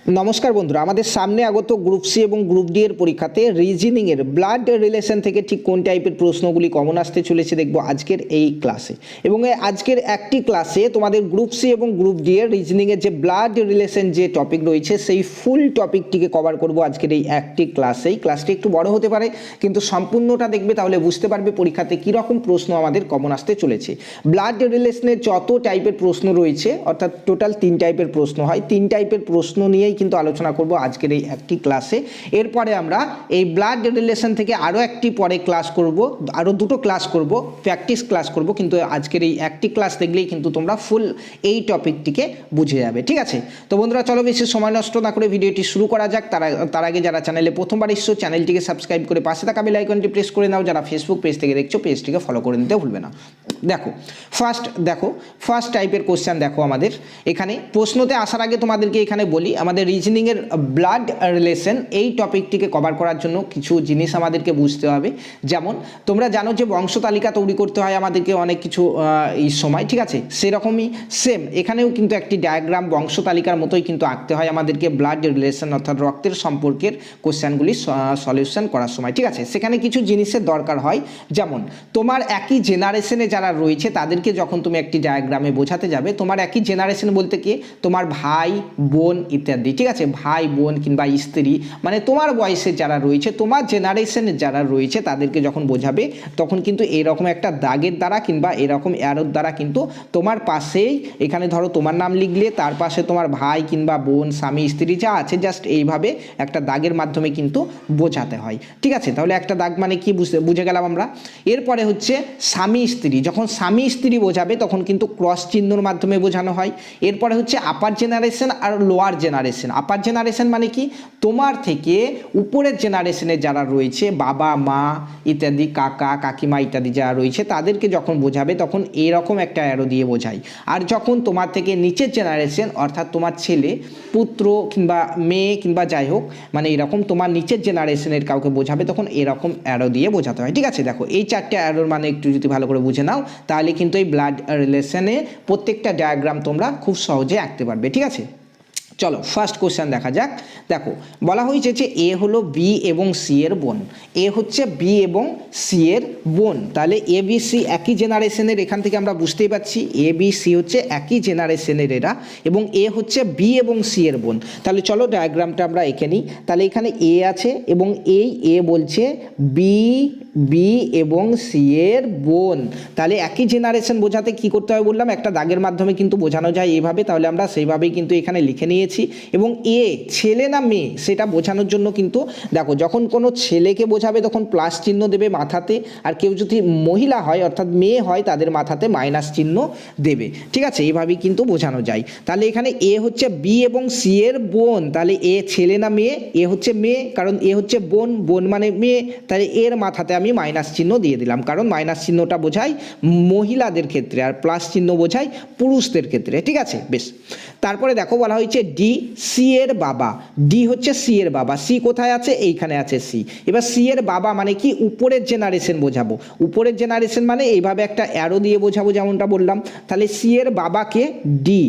নমস্কার বন্ধুরা, আমাদের সামনে আগত গ্রুপ সি এবং গ্রুপ ডি এর পরীক্ষাতে রিজনিংয়ের ব্লাড রিলেশন থেকে ঠিক কোন টাইপের প্রশ্নগুলি কমন আসতে চলেছে দেখব আজকের এই ক্লাসে। এবং আজকের একটি ক্লাসে তোমাদের গ্রুপ সি এবং গ্রুপ ডি এর রিজনিংয়ের যে ব্লাড রিলেশন যে টপিক রয়েছে সেই ফুল টপিকটিকে কভার করব আজকের এই একটি ক্লাসেই। ক্লাসটি একটু বড় হতে পারে, কিন্তু সম্পূর্ণটা দেখবে, তাহলে বুঝতে পারবে পরীক্ষাতে কীরকম প্রশ্ন আমাদের কমন আসতে চলেছে। ব্লাড রিলেশনের যত টাইপের প্রশ্ন রয়েছে, অর্থাৎ টোটাল 3 টাইপের প্রশ্ন হয়, 3 টাইপের প্রশ্ন নিয়ে কিন্তু আলোচনা করব আজকের এই একটি ক্লাসে। এরপরে আমরা এই ব্লাড রিলেশন থেকে আরও একটি পরে ক্লাস করব, আরও দুটো ক্লাস করব, প্র্যাকটিস ক্লাস করব, কিন্তু আজকের এই একটি ক্লাস দেখলেই কিন্তু তোমরা ফুল এই টপিকটিকে বুঝে যাবে। ঠিক আছে, তো বন্ধুরা চলো বেশি সময় নষ্ট না করে ভিডিওটি শুরু করা যাক। তার আগে যারা চ্যানেলে প্রথমবার এসছো চ্যানেলটিকে সাবস্ক্রাইব করে পাশে থাকা বেল আইকনটি প্রেস করে নাও। যারা ফেসবুক পেজ থেকে দেখছো পেজটিকে ফলো করে নিতে ভুলবে না। ফার্স্ট টাইপের কোশ্চেন দেখো। আমাদের এখানে প্রশ্নতে আসার আগে তোমাদেরকে এখানে বলি, আমাদের রিজনিংয়ের ব্লাড রিলেশন এই টপিকটিকে কভার করার জন্য কিছু জিনিস আমাদেরকে বুঝতে হবে। যেমন তোমরা জানো যে বংশ তালিকা তৈরি করতে হয় আমাদেরকে অনেক কিছু এই সময়, ঠিক আছে, সেরকমই সেম এখানেও কিন্তু একটি ডায়াগ্রাম বংশ তালিকার মতোই কিন্তু আঁকতে হয় আমাদেরকে ব্লাড রিলেশন অর্থাৎ রক্তের সম্পর্কের কোশ্চেনগুলি সলিউশন করার সময়। ঠিক আছে, সেখানে কিছু জিনিসের দরকার হয়। যেমন তোমার একই জেনারেশনে যারা রয়েছে তাদেরকে যখন তুমি একটি ডায়াগ্রামে বোঝাতে যাবে, তোমার একই জেনারেশন বলতে কি তোমার ভাই বোন ইত্যাদি, ঠিক আছে, ভাই বোন কিংবা স্ত্রী, মানে তোমার বয়সের যারা রয়েছে, তোমার জেনারেশনের যারা রয়েছে তাদেরকে যখন বোঝাবে তখন কিন্তু এরকম একটা দাগের দ্বারা কিংবা এরকম অ্যারোর দ্বারা কিন্তু তোমার পাশেই, এখানে ধরো তোমার নাম লিখলে তার পাশে তোমার ভাই কিংবা বোন স্বামী স্ত্রী যা আছে জাস্ট এইভাবে একটা দাগের মাধ্যমে কিন্তু বোঝাতে হয়। ঠিক আছে, তাহলে একটা দাগ মানে কি বুঝে গেলাম আমরা। এরপরে হচ্ছে স্বামী স্ত্রী, যখন স্বামী স্ত্রী বোঝাবে তখন কিন্তু ক্রস চিহ্নর মাধ্যমে বোঝানো হয়। এরপরে হচ্ছে আপার জেনারেশন আর লোয়ার জেনারেশন। আপার জেনারেশন মানে কি তোমার থেকে উপরের জেনারেশনে যারা রয়েছে বাবা মা ইত্যাদি, কাকা কাকিমা ইত্যাদি যারা রয়েছে তাদেরকে যখন বোঝাবে তখন এরকম একটা অ্যারো দিয়ে বোঝায়। আর যখন তোমার থেকে নিচের জেনারেশন অর্থাৎ তোমার ছেলে পুত্র কিংবা মেয়ে কিংবা যাই হোক, মানে এরকম তোমার নিচের জেনারেশনের কাউকে বোঝাবে তখন এরকম অ্যারো দিয়ে বোঝাতে হয়। ঠিক আছে, দেখো এই 4টে অ্যারোর মানে একটু যদি ভালো করে বুঝে নাও তাহলে কিন্তু এই ব্লাড রিলেশনে প্রত্যেকটা ডায়াগ্রাম তোমরা খুব সহজে আঁকতে পারবে। ঠিক আছে, চলো ফার্স্ট কোশ্চেন দেখা যাক। দেখো বলা হয়েছে যে এ হলো বি এবং সি এর বোন। এ হচ্ছে বি এবং সি এর বোন, তাহলে এ বি সি একই জেনারেশনের, এখান থেকে আমরা বুঝতেই পারছি এ বি সি হচ্ছে একই জেনারেশনের এরা, এবং এ হচ্ছে বি এবং সি এর বোন। তাহলে চলো ডায়াগ্রামটা আমরা এঁকে নিই। তাহলে এখানে এ আছে এবং এই এ বলছে বি এবং সি এর বোন, তাহলে একই জেনারেশন বোঝাতে কি করতে হবে বললাম, একটা দাগের মাধ্যমে কিন্তু বোঝানো যায় এইভাবে, তাহলে আমরা সেইভাবেই কিন্তু এখানে লিখে নিয়েছি। এবং এ ছেলে না মেয়ে সেটা বোঝানোর জন্য কিন্তু দেখো যখন কোনো ছেলেকে বোঝাবে তখন প্লাস চিহ্ন দেবে মাথাতে, আর কেউ যদি মহিলা হয় অর্থাৎ মেয়ে হয় তাদের মাথাতে মাইনাস চিহ্ন দেবে। ঠিক আছে, এইভাবেই কিন্তু বোঝানো যায়। তাহলে এখানে এ হচ্ছে বি এবং সি এর বোন, তাহলে এ ছেলে না মেয়ে, এ হচ্ছে মেয়ে কারণ এ হচ্ছে বোন, বোন মানে মেয়ে, তাহলে এর মাথাতে আমি মাইনাস চিহ্ন দিয়ে দিলাম, কারণ মাইনাস চিহ্নটা বোঝায় মহিলাদের ক্ষেত্রে আর প্লাস চিহ্ন বোঝায় পুরুষদের ক্ষেত্রে। ঠিক আছে, বেশ। তারপরে দেখো বলা হয়েছে ডি সি এর বাবা, ডি হচ্ছে সি এর বাবা, সি কোথায় আছে, এইখানে আছে সি। এবার সি এর বাবা মানে কি উপরের জেনারেশন বোঝাবো, উপরের জেনারেশন মানে এইভাবে একটা অ্যারো দিয়ে বোঝাবো যেমনটা বললাম। তাহলে সি এর বাবাকে ডি,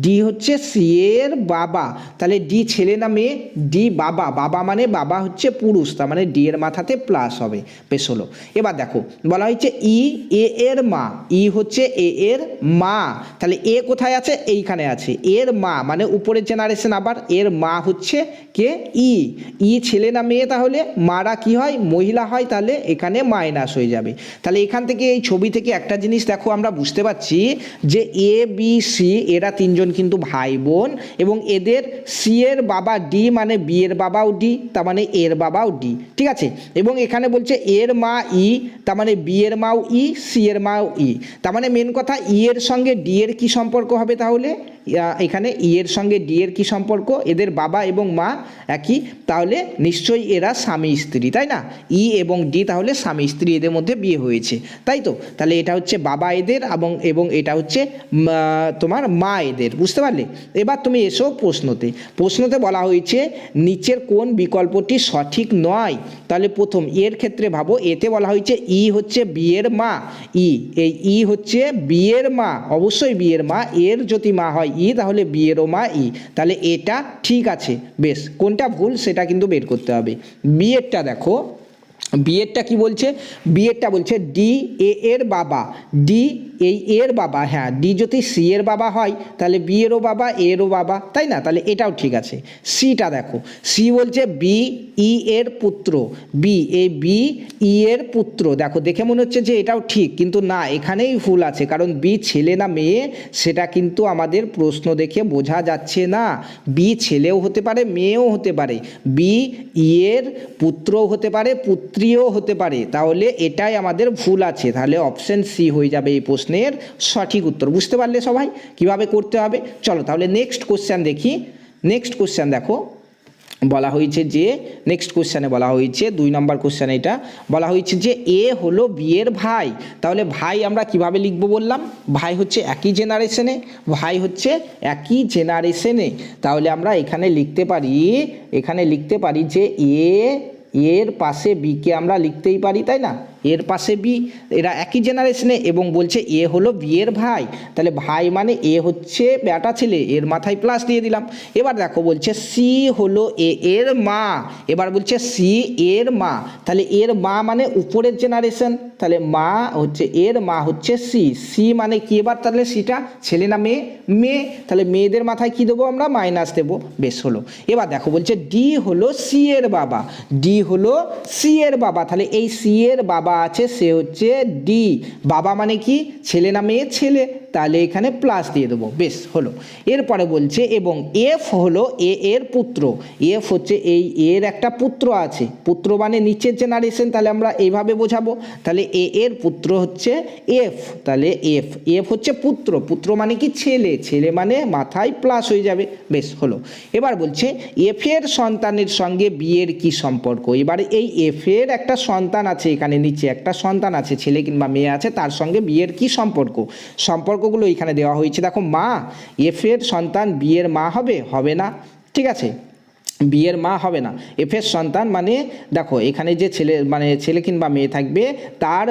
ডি হচ্ছে সি এর বাবা, তাহলে ডি ছেলে না মেয়ে, ডি বাবা, বাবা মানে বাবা হচ্ছে পুরুষ, তার মানে ডি এর মাথাতে প্লাস হবে। বেশ হলো। এবার দেখো বলা হয়েছে ই এ এর মা, ই হচ্ছে এ এর মা, তাহলে এ কোথায় আছে, এইখানে আছে, এর মা মানে উপরের জেনারেশন, আবার এর মা হচ্ছে কে ই ছেলে না মেয়ে, তাহলে মারা কি হয় মহিলা হয়, তাহলে এখানে মাইনাস হয়ে যাবে। তাহলে এখান থেকে এই ছবি থেকে একটা জিনিস দেখো আমরা বুঝতে পারছি যে এ বি সি এরা তিনজন কিন্তু ভাই বোন, এবং এদের সি এর বাবা ডি মানে বি এর বাবাও ডি, তার মানে এর বাবাও ডি। ঠিক আছে, এবং এখানে বলছে এর মা ই, তার মানে বি এর মাও ই, সি এর মাও ই, তার মানে মেন কথা ই এর সঙ্গে ডি এর কি সম্পর্ক হবে, তাহলে এখানে ই এর সঙ্গে ডি এর কি সম্পর্ক, এদের বাবা এবং মা একই, তাহলে নিশ্চয়ই এরা স্বামী স্ত্রী, তাই না, ই এবং ডি তাহলে স্বামী স্ত্রী, এদের মধ্যে বিয়ে হয়েছে, তাই তো। তাহলে এটা হচ্ছে বাবা এদের এবং এটা হচ্ছে তোমার মা এদের, বুঝতে পারলে। এবার তুমি এসো প্রশ্নতে বলা হয়েছে নিচের কোন বিকল্পটি সঠিক নয়, তাহলে প্রথম এর ক্ষেত্রে ভাবো এতে বলা হয়েছে ই হচ্ছে বি এর মা, এই ই হচ্ছে বি এর মা, অবশ্যই বি এর মা, এর যদি মা হয় ই তাহলে বি এরও মা ই, তাহলে এটা ঠিক আছে। বেশ, কোনটা ভুল সেটা কিন্তু বের করতে হবে। বি এরটা দেখো, বিয়েরটা কি বলছে, বিয়েরটা বলছে ডি এ এর বাবা, ডি এই এর বাবা, হ্যাঁ ডি যদি সি এর বাবা হয় তাহলে বি এরও বাবা এরও বাবা, তাই না, তাহলে এটাও ঠিক আছে। সিটা দেখো, সি বলছে বি ই এর পুত্র, বি এই বি ই এর পুত্র, দেখো দেখে মনে হচ্ছে যে এটাও ঠিক, কিন্তু না এখানেই ভুল আছে, কারণ বি ছেলে না মেয়ে সেটা কিন্তু আমাদের প্রশ্ন দেখে বোঝা যাচ্ছে না। বি ছেলেও হতে পারে মেয়েও হতে পারে, বি ই এর পুত্রও হতে পারে পুত্রীও হতে পারে, তাহলে এটাই আমাদের ভুল আছে, তাহলে অপশন সি হয়ে যাবে এই প্রশ্নের সঠিক উত্তর। বুঝতে পারলে সবাই কিভাবে করতে হবে? চলো তাহলে নেক্সট কোশ্চেন দেখি। নেক্সট কোশ্চেন দেখো, বলা হয়েছে যে নেক্সট কোশ্চেনে বলা হয়েছে 2 নম্বর কোশ্চেনে এটা বলা হয়েছে যে এ হলো বি এর ভাই, তাহলে ভাই আমরা কিভাবে লিখবো বললাম, ভাই হচ্ছে একই জেনারেশনে, ভাই হচ্ছে একই জেনারেশনে, তাহলে আমরা এখানে লিখতে পারি যে এর পাশে বিকে আমরা লিখতেই পারি, তাই না, এর পাশে বি, এরা একই জেনারেশনে এবং বলছে এ হলো বি এর ভাই, তাহলে ভাই মানে এ হচ্ছে বেটা ছেলে, এর মাথায় প্লাস দিয়ে দিলাম। এবার দেখো বলছে সি হলো এ এর মা, এবার বলছে সি এর মা, তাহলে এর মা মানে উপরের জেনারেশন, তাহলে মা হচ্ছে এর মা হচ্ছে সি, সি মানে কি, এবার তাহলে সিটা ছেলে না মেয়ে, মেয়ে, তাহলে মেয়েদের মাথায় কি দেবো আমরা, মাইনাস দেবো। বেশ হলো। এবার দেখো বলছে ডি হলো সি এর বাবা, ডি হলো সি এর বাবা, তাহলে এই সি এর বাবা আছে সে হচ্ছে ডি, বাবা মানে কি ছেলে না মেয়ে, ছেলে, তাহলে এখানে প্লাস দিয়ে দেবো। বেশ হলো। এরপরে বলছে এবং এফ হলো এ এর পুত্র, এফ হচ্ছে এই এর একটা পুত্র আছে, পুত্র মানে নিচের জেনারেশন, তাহলে আমরা এইভাবে বোঝাবো, তাহলে এ এর পুত্র হচ্ছে এফ, তাহলে এফ, এফ হচ্ছে পুত্র, পুত্র মানে কি ছেলে, ছেলে মানে মাথায় প্লাস হয়ে যাবে। বেশ হলো। এবার বলছে এফ এর সন্তানের সঙ্গে বি এর কি সম্পর্ক, এবারে এই এফ এর একটা সন্তান আছে, এখানে নিচে একটা সন্তান আছে, ছেলে কিংবা মেয়ে আছে, তার সঙ্গে বি এর কি সম্পর্ক, সম্পর্কগুলো এখানে দেওয়া হয়েছে। দেখো মা, এফ এর সন্তান বি এর মা হবে, হবে না, ঠিক আছে, বি এর মা হবে না। এফের সন্তান মানে দেখো এখানে যে ছেলে মানে ছেলে কিংবা মেয়ে থাকবে তার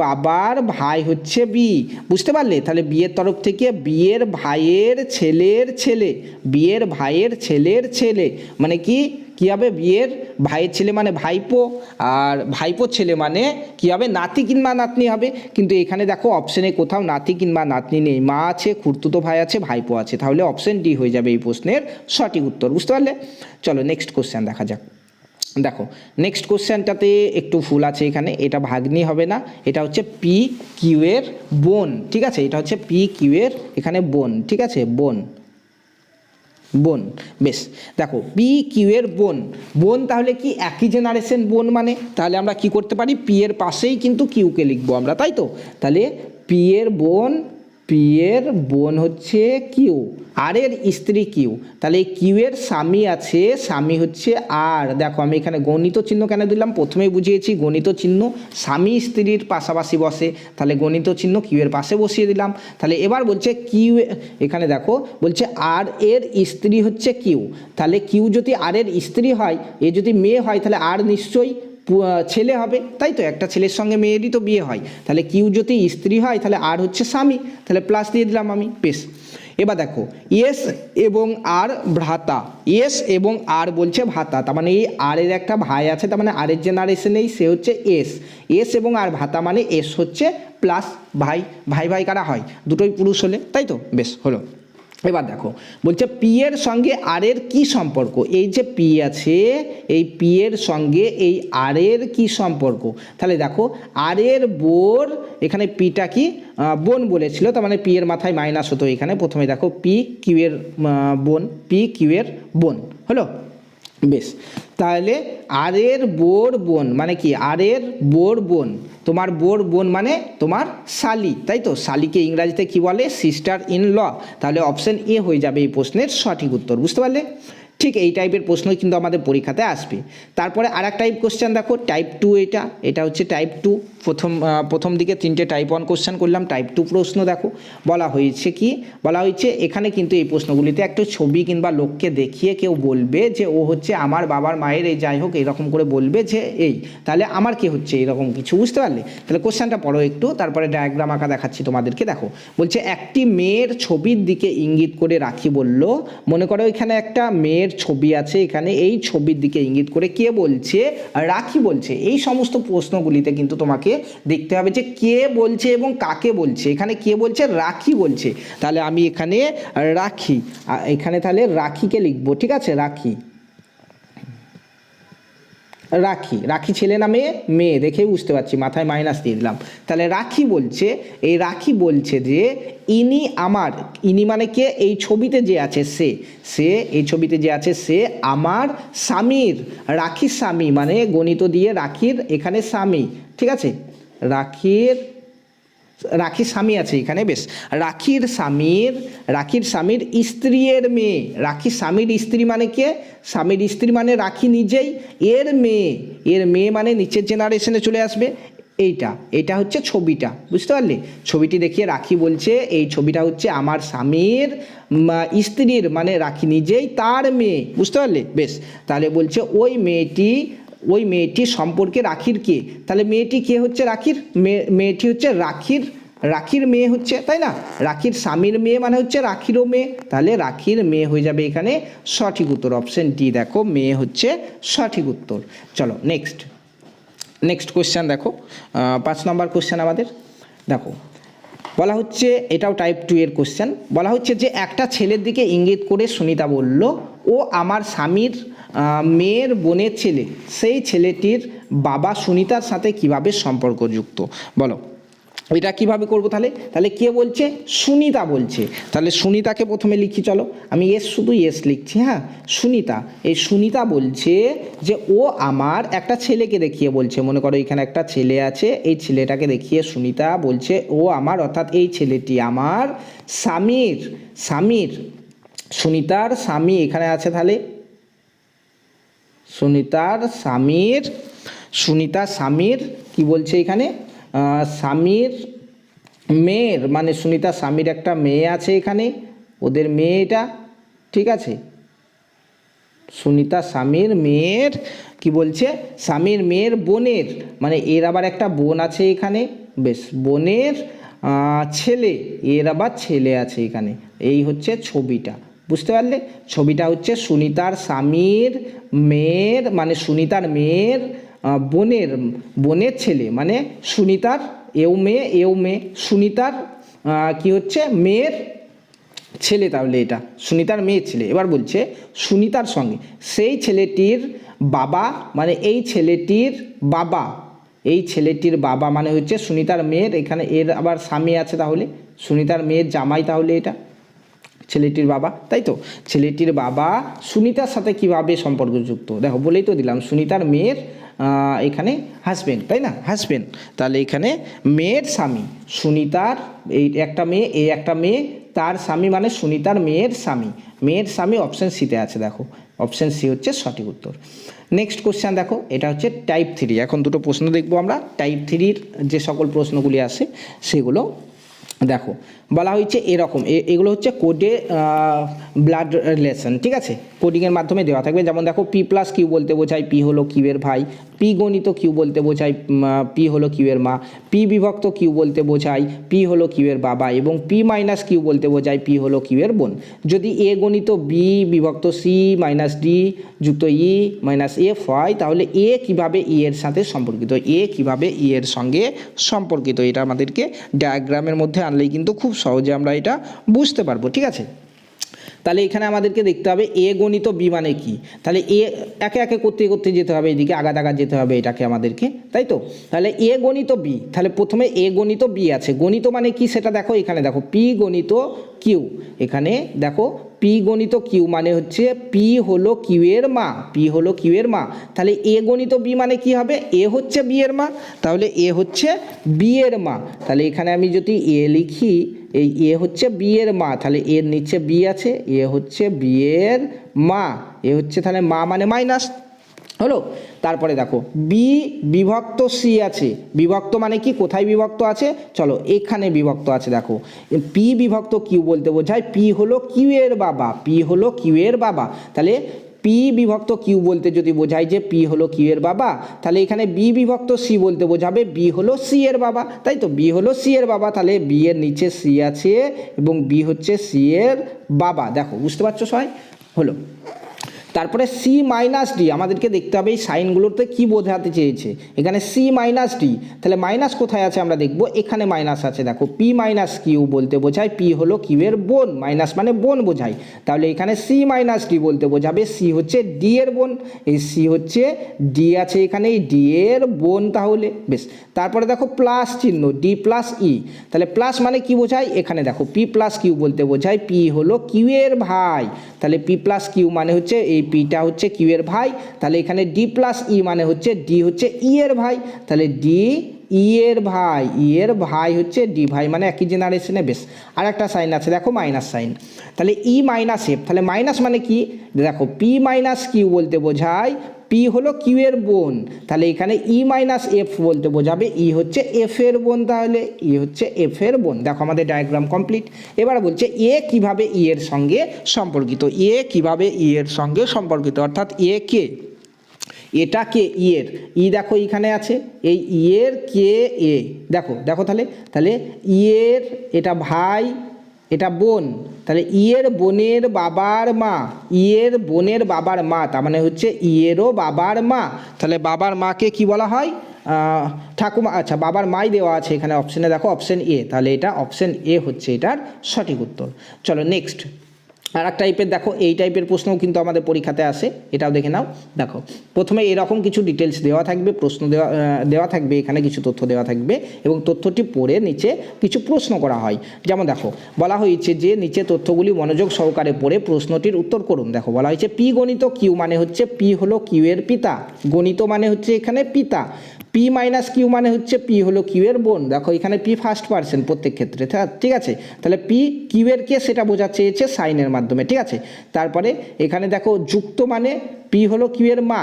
বাবার ভাই হচ্ছে বি, বুঝতে পারলে, তাহলে বিয়ের তরফ থেকে বিয়ের ভাইয়ের ছেলের ছেলে, বিয়ের ভাইয়ের ছেলের ছেলে মানে কি হবে, বিয়ের ভাইয়ের ছেলে মানে ভাইপো, আর ভাইপোর ছেলে মানে কি হবে, নাতি কিংবা নাতনি হবে, কিন্তু এখানে দেখো অপশনে কোথাও নাতি কিংবা নাতনি নেই, মা আছে, খুড়তুতো ভাই আছে, ভাইপো আছে, তাহলে অপশন ডি হয়ে যাবে এই প্রশ্নের সঠিক উত্তর। বুঝতে পারলে? চলো নেক্সট কোশ্চেন দেখা যাক। দেখো নেক্সট কোশ্চেনটাতে একটু ভুল আছে, এখানে এটা ভাগ্নি হবে না, এটা হচ্ছে পি কিউ এর বোন, ঠিক আছে, এটা হচ্ছে পি কিউ এর এখানে বোন, ঠিক আছে, বোন, বেশ। দেখো পি কিউ এর বোন, তাহলে কি একই জেনারেশন বোন, মানে তাহলে আমরা কি করতে পারি, পি এর পাশেই কিন্তু কিউকে লিখবো আমরা, তাই তো, তাহলে পি এর বোন হচ্ছে কিউ, আর এর স্ত্রী কিউ, তাহলে এই কিউ এর স্বামী আছে, স্বামী হচ্ছে আর, দেখো আমি এখানে গণিত চিহ্ন কেন দিলাম, প্রথমেই বুঝিয়েছি গণিত চিহ্ন স্বামী স্ত্রীর পাশাপাশি বসে, তাহলে গণিত চিহ্ন কিউ এর পাশে বসিয়ে দিলাম। তাহলে এবার বলছে কিউ, এখানে দেখো বলছে আর এর স্ত্রী হচ্ছে কিউ, তাহলে কিউ যদি আর এর স্ত্রী হয়, এ যদি মেয়ে হয় তাহলে আর নিশ্চয়ই ছেলে হবে, তাই তো, একটা ছেলের সঙ্গে মেয়েরই তো বিয়ে হয়, তাহলে কিউ যদি স্ত্রী হয় তাহলে আর হচ্ছে স্বামী, তাহলে প্লাস দিয়ে দিলাম আমি। বেশ। এবার দেখো এস এবং আর ভ্রাতা, এস এবং আর বলছে ভাতা, তার মানে এই আর এর একটা ভাই আছে, তার মানে আর এর জেনারেশনেই সে হচ্ছে এস এবং আর ভাতা মানে এস হচ্ছে প্লাস ভাই, ভাই কারা হয়, দুটোই পুরুষ হলে, তাই তো। বেশ হলো। এবার দেখো বলছে পি এর সঙ্গে আর এর কি সম্পর্ক, এই যে পি আছে এই পি এর সঙ্গে এই আর এর কি সম্পর্ক, তাহলে দেখো আর এর বোর, এখানে পিটা কি বোন বলেছিল, তার মানে পি এর মাথায় মাইনাস হতো, এখানে প্রথমে দেখো পি কিউ এর বোন, পি কিউ এর বোন হলো। বেশ, তাহলে আর এর বোর বোন মানে কি, আর এর বোর বোন, তোমার বোর বোন মানে তোমার শালি, তাই তো, শালিকে ইংরাজিতে কি বলে, সিস্টার ইন ল, তাহলে অপশন এ হয়ে যাবে এই প্রশ্নের সঠিক উত্তর। বুঝতে পারলে? ঠিক এই টাইপের প্রশ্নই কিন্তু আমাদের পরীক্ষাতে আসবে। তারপরে আর এক টাইপ কোশ্চেন দেখো, টাইপ 2, এটা হচ্ছে টাইপ 2। প্রথম দিকে 3টে টাইপ 1 কোশ্চেন করলাম, টাইপ 2 প্রশ্ন দেখো বলা হয়েছে কি, বলা হয়েছে এখানে কিন্তু এই প্রশ্নগুলিতে একটা ছবি কিংবা লোককে দেখিয়ে কেউ বলবে যে ও হচ্ছে আমার বাবার মায়ের এই যাই হোক এরকম করে বলবে যে এই, তাহলে আমার কি হচ্ছে এরকম কিছু, বুঝতে পারলে? তাহলে কোশ্চেনটা পড়ো একটু, তারপরে ডায়াগ্রাম আঁকা দেখাচ্ছি তোমাদেরকে। দেখো বলছে একটি মেয়ের ছবির দিকে ইঙ্গিত করে রাখি বলল, মনে করো এখানে একটা মেয়ের ছবি আছে, এখানে এই ছবির দিকে ইঙ্গিত করে কে বলছে? রাখি বলছে। এই সমস্ত প্রশ্নগুলিতে কিন্তু তোমাকে দেখতে হবে যে কে বলছে এবং কাকে বলছে। এখানে কে বলছে? রাখি বলছে। তাহলে আমি এখানে রাখি, এখানে তাহলে রাখিকে লিখবো, ঠিক আছে? রাখি, রাখি, রাখি ছেলে না মেয়ে? মেয়ে, দেখেই বুঝতে পারছি, মাথায় মাইনাস দিয়ে দিলাম। তাহলে রাখি বলছে, এই রাখি বলছে যে ইনি আমার, ইনি মানে কে? এই ছবিতে যে আছে সে এই ছবিতে যে আছে সে আমার স্বামীর, রাখির স্বামী, মানে গণিত দিয়ে রাখির এখানে স্বামী, ঠিক আছে? রাখির স্বামী আছে এখানে, বেশ। রাখির স্বামীর স্ত্রীর মেয়ে, রাখির স্বামীর স্ত্রী মানে কে? স্বামীর স্ত্রী মানে রাখি নিজেই, এর মেয়ে মানে নিচের জেনারেশনে চলে আসবে। এইটা হচ্ছে ছবিটা, বুঝতে পারলে? ছবিটি দেখিয়ে রাখি বলছে এই ছবিটা হচ্ছে আমার স্বামীর স্ত্রীর, মানে রাখি নিজেই তার মেয়ে, বুঝতে পারলে? বেশ, তাহলে বলছে ওই মেয়েটি সম্পর্কে রাখির কে? তাহলে মেয়েটি কে হচ্ছে? রাখির মেয়েটি হচ্ছে রাখির মেয়ে হচ্ছে, তাই না? রাখির স্বামীর মেয়ে মানে হচ্ছে রাখিরও মেয়ে, তাহলে রাখির মেয়ে হয়ে যাবে এখানে সঠিক উত্তর। অপশন ডি দেখো, মেয়ে হচ্ছে সঠিক উত্তর। চলো নেক্সট কোশ্চেন দেখো, 5 নম্বর কোশ্চেন আমাদের। দেখো বলা হচ্ছে, এটাও টাইপ 2 এর কোশ্চেন। বলা হচ্ছে যে একটা ছেলের দিকে ইঙ্গিত করে সুনিতা বলল, ও আমার স্বামীর মেয়ের বোনের ছেলে, সেই ছেলেটির বাবা সুনিতার সাথে কিভাবে সম্পর্কযুক্ত? বলো এটা কিভাবে করবো? তাহলে কে বলছে? সুনিতা বলছে। তাহলে সুনিতাকে প্রথমে লিখি, চলো আমি শুধু এস লিখছি। হ্যাঁ, সুনিতা, এই সুনিতা বলছে যে ও আমার, একটা ছেলেকে দেখিয়ে বলছে, মনে করো এখানে একটা ছেলে আছে, এই ছেলেটাকে দেখিয়ে সুনিতা বলছে ও আমার, অর্থাৎ এই ছেলেটি আমার স্বামীর সুনিতার স্বামী এখানে আছে, তাহলে সুনিতার স্বামীর কি বলছে এখানে? স্বামীর মেয়ের, মানে সুনিতা স্বামীর একটা মেয়ে আছে এখানে, ওদের মেয়ে এটা, ঠিক আছে? সুনিতা স্বামীর মেয়ের কি বলছে? স্বামীর মেয়ের বোনের, মানে এর আবার একটা বোন আছে এখানে, বেশ, বোনের ছেলে, এর আবার ছেলে আছে এখানে। এই হচ্ছে ছবিটা, বুঝতে পারলে? ছবিটা হচ্ছে সুনিতার স্বামীর মেয়ের, মানে সুনিতার মেয়ের বোনের ছেলে, মানে সুনিতার এও মেয়ে সুনিতার কি হচ্ছে? মেয়ের ছেলে। তাহলে এটা সুনিতার মেয়ের ছেলে। এবার বলছে সুনিতার সঙ্গে সেই ছেলেটির বাবা, মানে এই ছেলেটির বাবা মানে হচ্ছে সুনিতার মেয়ের, এখানে এর আবার স্বামী আছে, তাহলে সুনিতার মেয়ের জামাই, তাহলে এটা ছেলেটির বাবা, তাই তো? ছেলেটির বাবা সুনিতার সাথে কিভাবে সম্পর্কযুক্ত? দেখো বলেই তো দিলাম, সুনিতার মেয়ের এখানে হাজবেন্ড, তাই না? হাজবেন্ড, তাহলে এখানে মেয়ের স্বামী, সুনিতার এই একটা মেয়ে, এই একটা মেয়ে, তার স্বামী মানে সুনিতার মেয়ের স্বামী। অপশন সিতে আছে, দেখো অপশন সি হচ্ছে সঠিক উত্তর। নেক্সট কোশ্চেন দেখো, এটা হচ্ছে টাইপ 3। এখন দুটো প্রশ্ন দেখবো আমরা, টাইপ 3-র যে সকল প্রশ্নগুলি আসে সেগুলো দেখো। বলা হয়েছে এরকম, এগুলো হচ্ছে কোডে ব্লাড রিলেশন, ঠিক আছে? কোডিংয়ের মাধ্যমে দেওয়া থাকবে। যেমন দেখো, পি প্লাস কিউ বলতে বোঝায় পি হলো কিউয়ের ভাই, পি গণিত কিউ বলতে বোঝায় পি হলো কিউয়ের মা, পি বিভক্ত কিউ বলতে বোঝায় পি হলো কিউয়ের বাবা, এবং পি মাইনাস কিউ বলতে বোঝায় পি হলো কিউয়ের বোন। যদি এ গণিত বি বিভক্ত সি মাইনাস ডি যুক্ত ই মাইনাস এফ হয়, তাহলে এ কীভাবে ই এর সাথে সম্পর্কিত? এর সঙ্গে সম্পর্কিত, এটা আমাদেরকে ডায়াগ্রামের মধ্যে আনলেই কিন্তু খুব সহজে আমরা এটা বুঝতে পারবো, ঠিক আছে? তাহলে এখানে আমাদেরকে দেখতে হবে এ গণিত বি মানে কি। তাহলে একে একে করতে যেতে হবে, এদিকে আগাদ যেতে হবে এটাকে আমাদেরকে, তাই তো? তাহলে এ গণিত বি, তাহলে প্রথমে এ গণিত বি আছে। গণিত মানে কি সেটা দেখো, এখানে দেখো পি গণিত কিউ, এখানে দেখো পি গণিত কিউ মানে হচ্ছে পি হলো কিউ এর মা, তাহলে এ গণিত বি মানে কি হবে? এ হচ্ছে বি এর মা, তাহলে এ হচ্ছে বি এর মা। তাহলে এখানে আমি যদি এ লিখি, এই এ হচ্ছে বি এর মা, তাহলে এর নিচে বি আছে, এ হচ্ছে বি এর মা, এ হচ্ছে তাহলে মা মানে মাইনাস হলো। তারপরে দেখো বি বিভক্ত সি আছে, বিভক্ত মানে কি, কোথায় বিভক্ত আছে, চলো এখানে বিভক্ত আছে। দেখো পি বিভক্ত কিউ বলতে বোঝায় পি হলো কিউ এর বাবা, পি হলো কিউ এর বাবা। তাহলে পি বিভক্ত কিউ বলতে যদি বোঝায় যে পি হলো কিউ এর বাবা, তাহলে এখানে বি বিভক্ত সি বলতে বোঝাবে বি হলো সি এর বাবা, তাই তো, বি হলো সি এর বাবা। তাহলে বি এর নিচে সি আছে এবং বি হচ্ছে সি এর বাবা। দেখো বুঝতে পারছো সবাই, হলো। তারপরে সি মাইনাস ডি, আমাদেরকে দেখতে হবে এই সাইনগুলোতে কী বোঝাতে চেয়েছে। এখানে সি মাইনাস ডি, তাহলে মাইনাস কোথায় আছে আমরা দেখব, এখানে মাইনাস আছে। দেখো পি মাইনাস কিউ বলতে বোঝায় পি হলো কিউ এর বোন, মাইনাস মানে বোন বোঝায়। তাহলে এখানে সি মাইনাস ডি বলতে বোঝাবে সি হচ্ছে ডি এর বোন, এই সি হচ্ছে ডি আছে এখানে, এই ডি এর বোন। তাহলে বেশ, তারপরে দেখো প্লাস চিহ্ন ডি প্লাস ই, তাহলে প্লাস মানে কি বোঝায়, এখানে দেখো পি প্লাস কিউ বলতে বোঝায় পি হলো কিউ এর ভাই, তাহলে পি প্লাস কিউ মানে হচ্ছে এই পিটা হচ্ছে কিউ এর ভাই। তাহলে এখানে ডি প্লাস ই মানে হচ্ছে ডি হচ্ছে ই এর ভাই, তাহলে ডি ই এর ভাই, ই এর ভাই হচ্ছে ডি ভাই, মানে একই জেনারেশনে। বেশ, আর একটা সাইন আছে দেখো মাইনাস সাইন, তাহলে ই মাইনাস এফ, তাহলে মাইনাস মানে কি, দেখো পি মাইনাস কিউ বলতে বোঝায় পি হলো কিউ এর বোন, তাহলে এখানে ই মাইনাস এফ বলতে বোঝাবে ই হচ্ছে এফ এর বোন, তাহলে ই হচ্ছে এফ এর বোন। দেখো আমাদের ডায়াগ্রাম কমপ্লিট। এবার বলছে এ কিভাবে ই এর সঙ্গে সম্পর্কিত, এ কিভাবে ই এর সঙ্গে সম্পর্কিত, অর্থাৎ এ কে, এটা কে ই এর, ই দেখো এখানে আছে, এই ই এর কে এ, দেখো দেখো তাহলে, তাহলে ই এর এটা ভাই, এটা বোন, তাহলে ইয়ের বোনের বাবার মা, ইয়ের বোনের বাবার মা, তার মানে হচ্ছে ইয়েরও বাবার মা। তাহলে বাবার মাকে কি বলা হয়, ঠাকুমা। আচ্ছা, বাবার মাই দেওয়া আছে এখানে অপশানে, দেখো অপশান এ, তাহলে এটা অপশান এ হচ্ছে এটার সঠিক উত্তর। চলো নেক্সট, আর এক টাইপের দেখো, এই টাইপের প্রশ্নও কিন্তু আমাদের পরীক্ষাতে আসে, এটাও দেখে নাও। দেখো প্রথমে এরকম কিছু ডিটেলস দেওয়া থাকবে, প্রশ্ন দেওয়া থাকবে, এখানে কিছু তথ্য দেওয়া থাকবে এবং তথ্যটি পড়ে নিচে কিছু প্রশ্ন করা হয়। যেমন দেখো বলা হয়েছে যে নিচে তথ্যগুলি মনোযোগ সহকারে পড়ে প্রশ্নটির উত্তর করুন। দেখো বলা হয়েছে পি গণিত কিউ মানে হচ্ছে পি হলো কিউ এর পিতা, গণিত মানে হচ্ছে এখানে পিতা, পি মাইনাস কিউ মানে হচ্ছে পি হলো কিউ এর বোন। দেখো এখানে পি ফার্স্ট পার্সন প্রত্যেক ক্ষেত্রে, ঠিক আছে, তাহলে পি কিউ এর কে সেটা বোঝাচ্ছে চেয়েছে সাইনের মাধ্যমে, ঠিক আছে। তারপরে এখানে দেখো যুক্ত মানে পি হলো কিউ এর মা,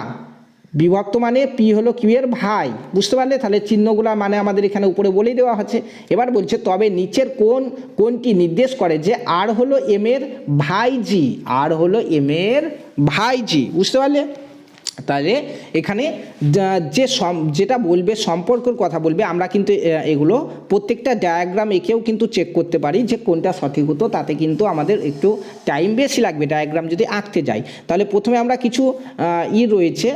বিভক্ত মানে পি হলো কিউ এর ভাই, বুঝতে পারলে, তাহলে চিহ্নগুলো মানে আমাদের এখানে উপরে বলেই দেওয়া হচ্ছে। এবার বলছে তবে নিচের কোনটি নির্দেশ করে যে আর হলো এম এর ভাইজি, আর হলো এম এর ভাইজি, বুঝতে পারলে। তাহলে এখানে যেটা বলবে সম্পর্কের কথা বলবে, আমরা কিন্তু এগুলো প্রত্যেকটা ডায়াগ্রাম এঁকেও কিন্তু চেক করতে পারি যে কোনটা সঠিক হতো, তাতে কিন্তু আমাদের একটু টাইম বেশি লাগবে ডায়াগ্রাম যদি আঁকতে যাই। তাহলে প্রথমে আমরা কিছু রয়েছে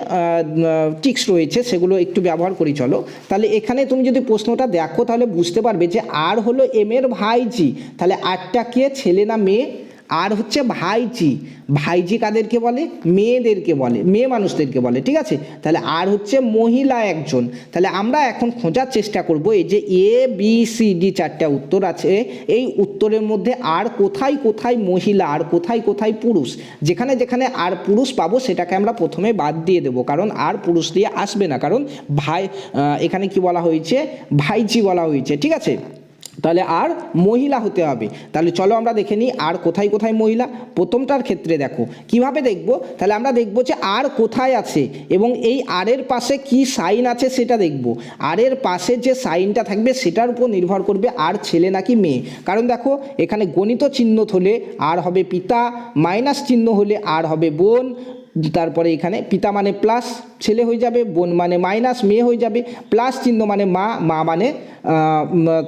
টিক্স রয়েছে, সেগুলো একটু ব্যবহার করি চলো। তাহলে এখানে তুমি যদি প্রশ্নটা দেখো তাহলে বুঝতে পারবে যে আর হলো এম এর ভাইজি, তাহলে আরটা কে, ছেলে না মেয়ে, আর হচ্ছে ভাইজি, ভাইজি কাদেরকে বলে, মেয়েদেরকে বলে, মেয়ে মানুষদেরকে বলে, ঠিক আছে। তাহলে আর হচ্ছে মহিলা একজন। তাহলে আমরা এখন খোঁজার চেষ্টা করব এই যে এ বি সি ডি চারটা উত্তর আছে, এই উত্তরের মধ্যে আর কোথায় কোথায় মহিলা আর কোথায় কোথায় পুরুষ, যেখানে যেখানে আর পুরুষ পাবো সেটাকে আমরা প্রথমে বাদ দিয়ে দেবো, কারণ আর পুরুষ দিয়ে আসবে না, কারণ ভাই এখানে কি বলা হয়েছে, ভাইজি বলা হয়েছে, ঠিক আছে। তাহলে আর মহিলা হতে হবে। তাহলে চলো আমরা দেখে নিই আর কোথায় কোথায় মহিলা। প্রথমটার ক্ষেত্রে দেখো কিভাবে দেখব, তাহলে আমরা দেখব যে আর কোথায় আছে এবং এই আর এর পাশে কি সাইন আছে সেটা দেখব। আর এর পাশে যে সাইনটা থাকবে সেটার উপর নির্ভর করবে আর ছেলে নাকি মেয়ে, কারণ দেখো এখানে গণিত চিহ্ন হলে আর হবে পিতা, মাইনাস চিহ্ন হলে আর হবে বোন, তারপরে এখানে পিতা মানে প্লাস ছেলে হয়ে যাবে, বোন মানে মাইনাস মেয়ে হয়ে যাবে, প্লাস চিহ্ন মানে মা, মা মানে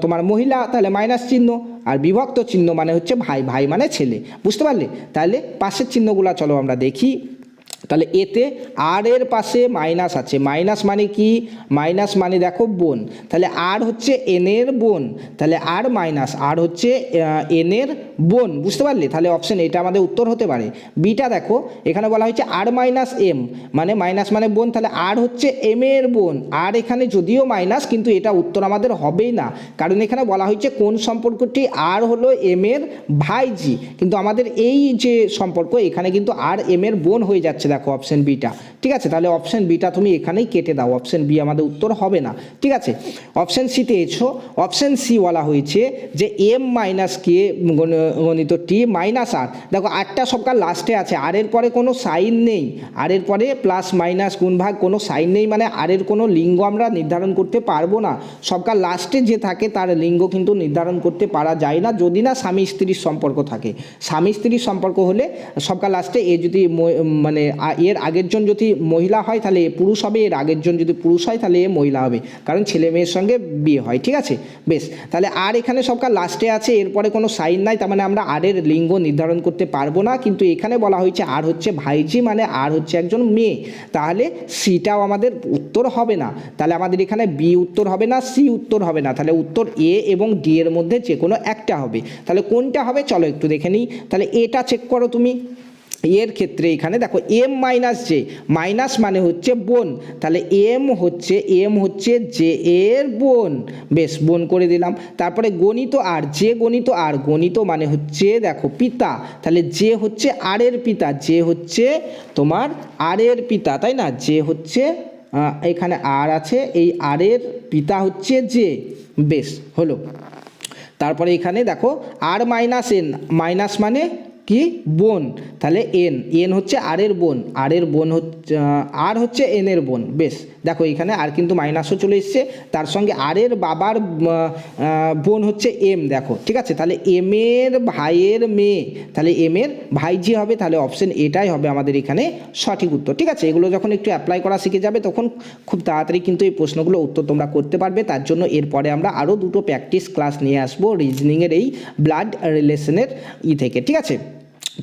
তোমার মহিলা, তাহলে মাইনাস চিহ্ন, আর বিভক্ত চিহ্ন মানে হচ্ছে ভাই, ভাই মানে ছেলে, বুঝতে পারলে। তাহলে পাশের চিহ্নগুলো চলো আমরা দেখি। তাহলে এতে আর এর পাশে মাইনাস আছে, মাইনাস মানে কি, মাইনাস মানে দেখো বোন, তাহলে আর হচ্ছে এন এর বোন, তাহলে আর মাইনাস আর হচ্ছে এন এর বোন, বুঝতে পারলে। তাহলে অপশন এটা আমাদের উত্তর হতে পারে। বিটা দেখো এখানে বলা হয়েছে আর মাইনাস এম, মানে মাইনাস মানে বোন, তাহলে আর হচ্ছে এম এর বোন, আর এখানে যদিও মাইনাস কিন্তু এটা উত্তর আমাদের হবেই না, কারণ এখানে বলা হয়েছে কোন সম্পর্কটি, আর হলো এম এর ভাইজি, কিন্তু আমাদের এই যে সম্পর্ক এখানে কিন্তু আর এম এর বোন হয়ে যাচ্ছে। দেখো অপশন বিটা, ঠিক আছে। তাহলে অপশন বিটা তুমি এখানেই কেটে দাও, অপশন বি আমাদের উত্তর হবে না, ঠিক আছে। অপশন সিতে এসো, অপশন সি বলা হয়েছে যে এম মাইনাস কে গণিত টি মাইনাস আর। দেখো আরটা সবকাল লাস্টে আছে, আর এর পরে কোনো সাইন নেই, আর এর পরে প্লাস মাইনাস গুণ ভাগ কোনো সাইন নেই, মানে আর এর কোনো লিঙ্গ আমরা নির্ধারণ করতে পারবো না। সবকাল লাস্টে যে থাকে তার লিঙ্গ কিন্তু নির্ধারণ করতে পারা যায় না, যদি না স্বামী স্ত্রীর সম্পর্ক থাকে। স্বামী স্ত্রীর সম্পর্ক হলে সবকাল লাস্টে এ যদি মানে এর আগের জন যদি মহিলা হয় তাহলে এ পুরুষ হবে, এর আগের জন যদি পুরুষ হয় তাহলে এ মহিলা হবে, কারণ ছেলে মেয়ের সঙ্গে বিয়ে হয়, ঠিক আছে। বেশ, তাহলে আর এখানে সবকাল লাস্টে আছে, এরপরে কোনো সাইন নাই, তার মানে আমরা আর এর লিঙ্গ নির্ধারণ করতে পারবো না। কিন্তু এখানে বলা হয়েছে আর হচ্ছে ভাইঝি, মানে আর হচ্ছে একজন মেয়ে, তাহলে সিটাও আমাদের উত্তর হবে না। তাহলে আমাদের এখানে বি উত্তর হবে না, সি উত্তর হবে না, তাহলে উত্তর এ এবং ডি এর মধ্যে যে কোনো একটা হবে। তাহলে কোনটা হবে চলো একটু দেখে নিই। তাহলে এটা চেক করো তুমি। এর ক্ষেত্রে এখানে দেখো এম মাইনাস জে, মাইনাস মানে হচ্ছে বোন, তাহলে এম হচ্ছে জে এর বোন। বেশ, বোন করে দিলাম। তারপরে গণিত আর, যে গণিত আর, গণিত মানে হচ্ছে দেখো পিতা, তাহলে যে হচ্ছে আর এর পিতা, যে হচ্ছে তোমার আর এর পিতা, তাই না। যে হচ্ছে এখানে আর আছে, এই আর এর পিতা হচ্ছে যে। বেশ, হলো। তারপরে এখানে দেখো আর মাইনাস এন, মাইনাস মানে কি বোন, তাহলে এন হচ্ছে আর এর বোন, আর এর বোন হচ্ছে আর হচ্ছে এন এর বোন। বেশ, দেখো এখানে আর কিন্তু মাইনাসও চলে এসছে, তার সঙ্গে আর এর বাবার বোন হচ্ছে এম, দেখো ঠিক আছে। তাহলে এম এর ভাইয়ের মেয়ে, তাহলে এম এর ভাইঝি হবে, তাহলে অপশন এটাই হবে আমাদের এখানে সঠিক উত্তর, ঠিক আছে। এগুলো যখন একটু অ্যাপ্লাই করা শিখে যাবে তখন খুব তাড়াতাড়ি কিন্তু এই প্রশ্নগুলো উত্তর তোমরা করতে পারবে। তার জন্য এরপরে আমরা আরও দুটো প্র্যাকটিস ক্লাস নিয়ে আসবো রিজনিংয়ের এই ব্লাড রিলেশনের থেকে, ঠিক আছে।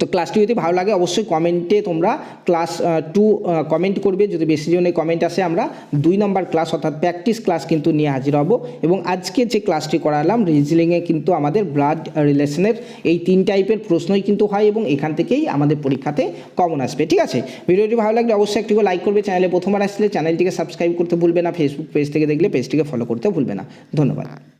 তো ক্লাসটি যদি ভালো লাগে অবশ্যই কমেন্টে তোমরা ক্লাস 2 কমেন্ট করবে, যদি বেশি জনে কমেন্ট আসে আমরা 2 নম্বর ক্লাস অর্থাৎ প্র্যাকটিস ক্লাস কিন্তু নিয়ে হাজির হব। এবং আজকে যে ক্লাসটি করালাম রিজনিংয়ে কিন্তু আমাদের ব্লাড রিলেশনের এই 3 টাইপের প্রশ্নই কিন্তু হয় এবং এখান থেকেই আমাদের পরীক্ষাতে কমন আসবে, ঠিক আছে। ভিডিওটি ভালো লাগলে অবশ্যই একটু লাইক করবে, চ্যানেলে প্রথমবার আসলে চ্যানেলটিকে সাবস্ক্রাইব করতে ভুলবে না, ফেসবুক পেজ থেকে দেখলে পেজটিকে ফলো করতে ভুলবে না। ধন্যবাদ।